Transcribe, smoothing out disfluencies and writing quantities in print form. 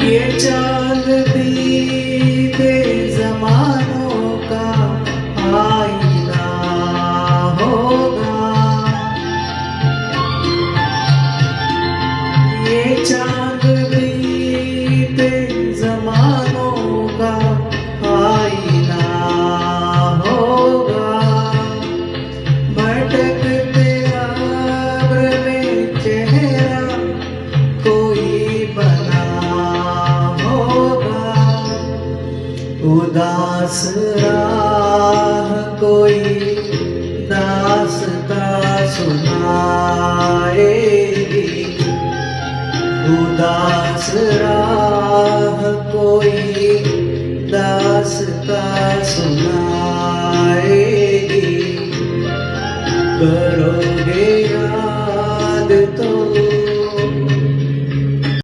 ये चांद बीते जमानों का आईना होगा। ये चांद बीते जमानों का आईना होगा। भटकते आब्र में चेहरा कोई बना होगा। उदास राह कोई दास्तां सुनाएगी। उदास राह कोई दास्तां सुनाएगी। करोगे याद तो